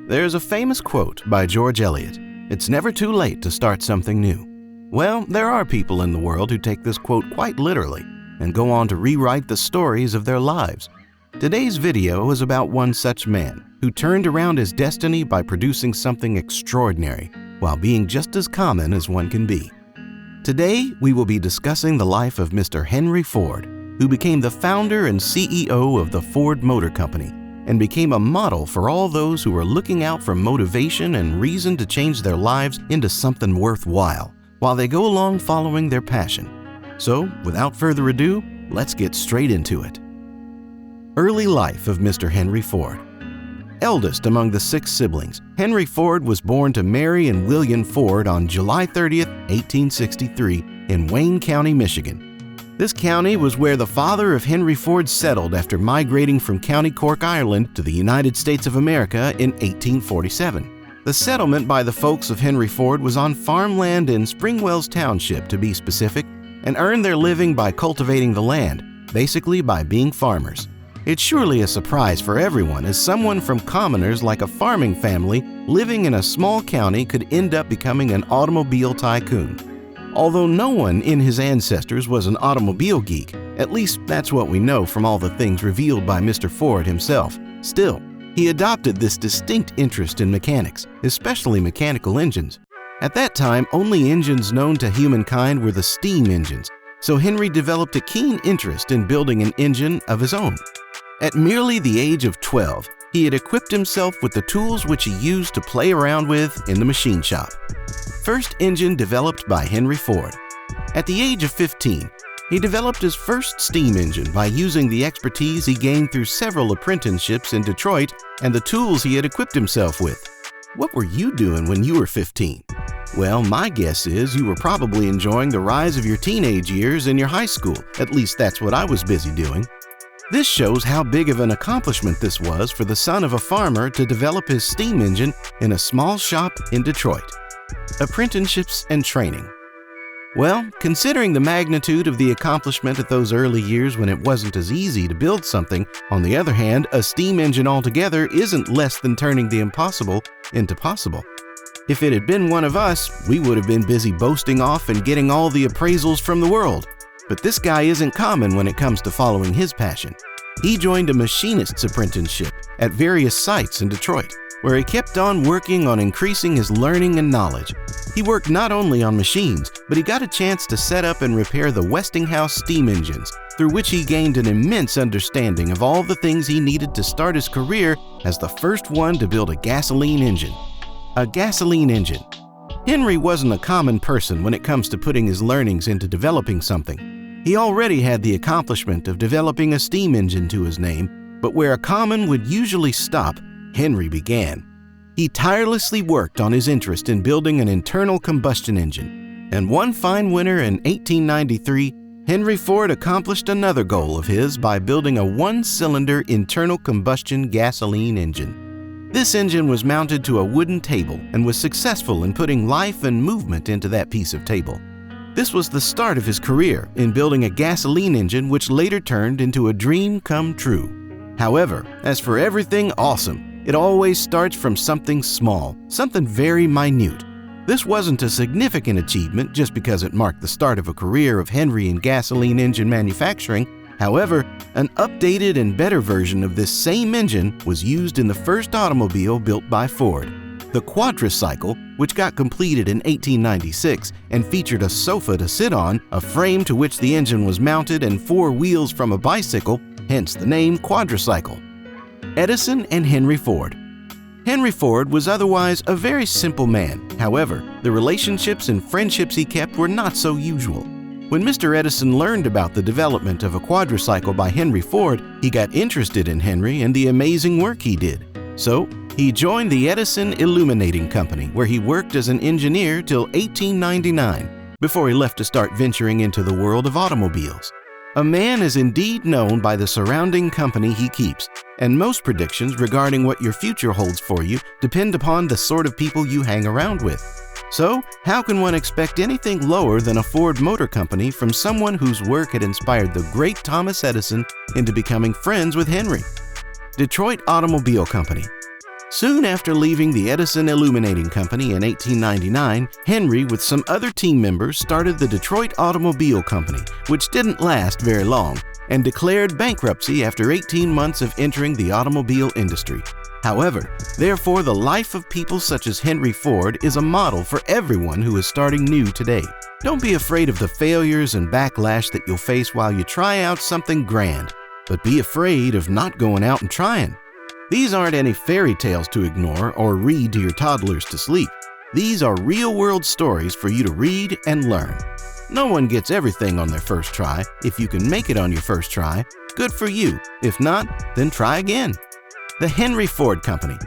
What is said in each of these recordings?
There's a famous quote by George Eliot, "It's never too late to start something new." Well, there are people in the world who take this quote quite literally and go on to rewrite the stories of their lives. Today's video is about one such man who turned around his destiny by producing something extraordinary while being just as common as one can be. Today, we will be discussing the life of Mr. Henry Ford, who became the founder and CEO of the Ford Motor Company and became a model for all those who are looking out for motivation and reason to change their lives into something worthwhile while they go along following their passion. So, without further ado, let's get straight into it. Early life of Mr. Henry Ford. Eldest among the 6 siblings, Henry Ford was born to Mary and William Ford on July 30th, 1863 in Wayne County, Michigan. This county was where the father of Henry Ford settled after migrating from County Cork, Ireland to the United States of America in 1847. The settlement by the folks of Henry Ford was on farmland in Springwells Township, to be specific, and earned their living by cultivating the land, basically by being farmers. It's surely a surprise for everyone as someone from commoners like a farming family living in a small county could end up becoming an automobile tycoon. Although no one in his ancestors was an automobile geek, at least that's what we know from all the things revealed by Mr. Ford himself. Still, he adopted this distinct interest in mechanics, especially mechanical engines. At that time, only engines known to humankind were the steam engines, so Henry developed a keen interest in building an engine of his own. At merely the age of 12, he had equipped himself with the tools which he used to play around with in the machine shop. First engine developed by Henry Ford. At the age of 15, he developed his first steam engine by using the expertise he gained through several apprenticeships in Detroit and the tools he had equipped himself with. What were you doing when you were 15? Well, my guess is you were probably enjoying the rise of your teenage years in your high school. At least that's what I was busy doing. This shows how big of an accomplishment this was for the son of a farmer to develop his steam engine in a small shop in Detroit. Apprenticeships and Training. Well, considering the magnitude of the accomplishment at those early years when it wasn't as easy to build something, on the other hand, a steam engine altogether isn't less than turning the impossible into possible. If it had been one of us, we would have been busy boasting off and getting all the appraisals from the world. But this guy isn't common when it comes to following his passion. He joined a machinist's apprenticeship at various sites in Detroit, where he kept on working on increasing his learning and knowledge. He worked not only on machines, but he got a chance to set up and repair the Westinghouse steam engines, through which he gained an immense understanding of all the things he needed to start his career as the first one to build a gasoline engine. A gasoline engine. Henry wasn't a common person when it comes to putting his learnings into developing something. He already had the accomplishment of developing a steam engine to his name, but where a common would usually stop, Henry began. He tirelessly worked on his interest in building an internal combustion engine, and one fine winter in 1893, Henry Ford accomplished another goal of his by building a one-cylinder internal combustion gasoline engine. This engine was mounted to a wooden table and was successful in putting life and movement into that piece of table. This was the start of his career in building a gasoline engine which later turned into a dream come true. However, as for everything awesome, it always starts from something small, something very minute. This wasn't a significant achievement just because it marked the start of a career of Henry in gasoline engine manufacturing. However, an updated and better version of this same engine was used in the first automobile built by Ford, the quadricycle, which got completed in 1896 and featured a sofa to sit on, a frame to which the engine was mounted, and 4 wheels from a bicycle, hence the name quadricycle. Edison and Henry Ford. Henry Ford was otherwise a very simple man. However, the relationships and friendships he kept were not so usual. When Mr. Edison learned about the development of a quadricycle by Henry Ford, he got interested in Henry and the amazing work he did. So, he joined the Edison Illuminating Company, where he worked as an engineer till 1899, before he left to start venturing into the world of automobiles. A man is indeed known by the surrounding company he keeps, and most predictions regarding what your future holds for you depend upon the sort of people you hang around with. So, how can one expect anything lower than a Ford Motor Company from someone whose work had inspired the great Thomas Edison into becoming friends with Henry? Detroit Automobile Company. Soon after leaving the Edison Illuminating Company in 1899, Henry, with some other team members, started the Detroit Automobile Company, which didn't last very long, and declared bankruptcy after 18 months of entering the automobile industry. However, therefore, the life of people such as Henry Ford is a model for everyone who is starting new today. Don't be afraid of the failures and backlash that you'll face while you try out something grand, but be afraid of not going out and trying. These aren't any fairy tales to ignore or read to your toddlers to sleep. These are real-world stories for you to read and learn. No one gets everything on their first try. If you can make it on your first try, good for you. If not, then try again. The Henry Ford Company.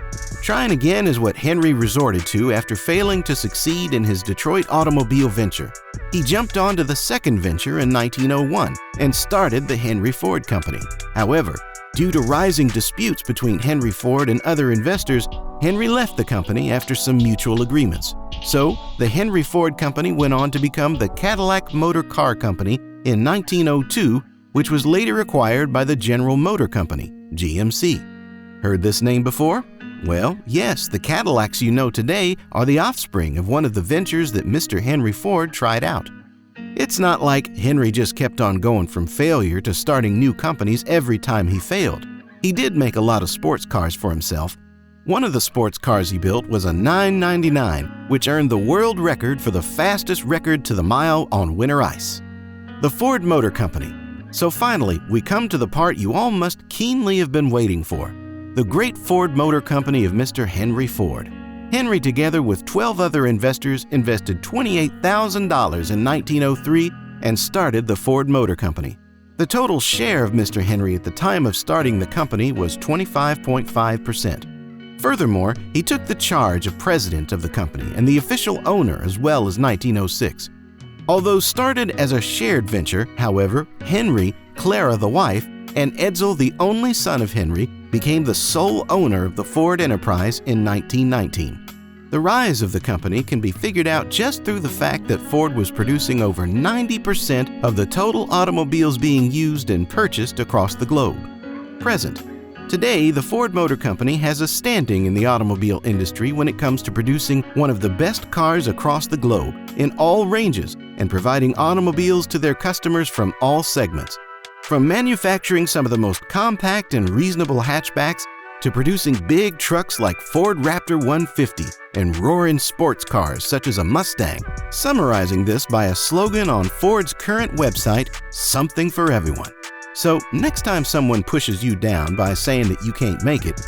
Trying again is what Henry resorted to after failing to succeed in his Detroit automobile venture. He jumped onto the second venture in 1901 and started the Henry Ford Company. However, due to rising disputes between Henry Ford and other investors, Henry left the company after some mutual agreements. So, the Henry Ford Company went on to become the Cadillac Motor Car Company in 1902, which was later acquired by the General Motor Company, GMC. Heard this name before? Well, yes, the Cadillacs you know today are the offspring of one of the ventures that Mr. Henry Ford tried out. It's not like Henry just kept on going from failure to starting new companies every time he failed. He did make a lot of sports cars for himself. One of the sports cars he built was a 999, which earned the world record for the fastest record to the mile on winter ice. The Ford Motor Company. So finally, we come to the part you all must keenly have been waiting for. The great Ford Motor Company of Mr. Henry Ford. Henry, together with 12 other investors, invested $28,000 in 1903 and started the Ford Motor Company. The total share of Mr. Henry at the time of starting the company was 25.5%. Furthermore, he took the charge of president of the company and the official owner as well as 1906. Although started as a shared venture, however, Henry, Clara the wife, and Edsel, the only son of Henry, became the sole owner of the Ford enterprise in 1919. The rise of the company can be figured out just through the fact that Ford was producing over 90% of the total automobiles being used and purchased across the globe. Present. Today, the Ford Motor Company has a standing in the automobile industry when it comes to producing one of the best cars across the globe in all ranges and providing automobiles to their customers from all segments. From manufacturing some of the most compact and reasonable hatchbacks to producing big trucks like Ford Raptor 150 and roaring sports cars such as a Mustang, summarizing this by a slogan on Ford's current website, "Something for everyone." So next time someone pushes you down by saying that you can't make it,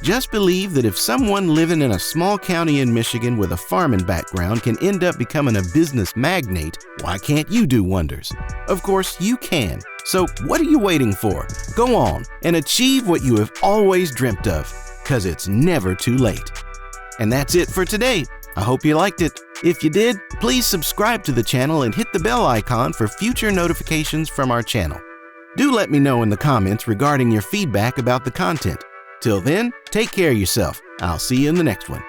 just believe that if someone living in a small county in Michigan with a farming background can end up becoming a business magnate, why can't you do wonders? Of course, you can. So what are you waiting for? Go on and achieve what you have always dreamt of, because it's never too late. And that's it for today. I hope you liked it. If you did, please subscribe to the channel and hit the bell icon for future notifications from our channel. Do let me know in the comments regarding your feedback about the content. Till then, take care of yourself. I'll see you in the next one.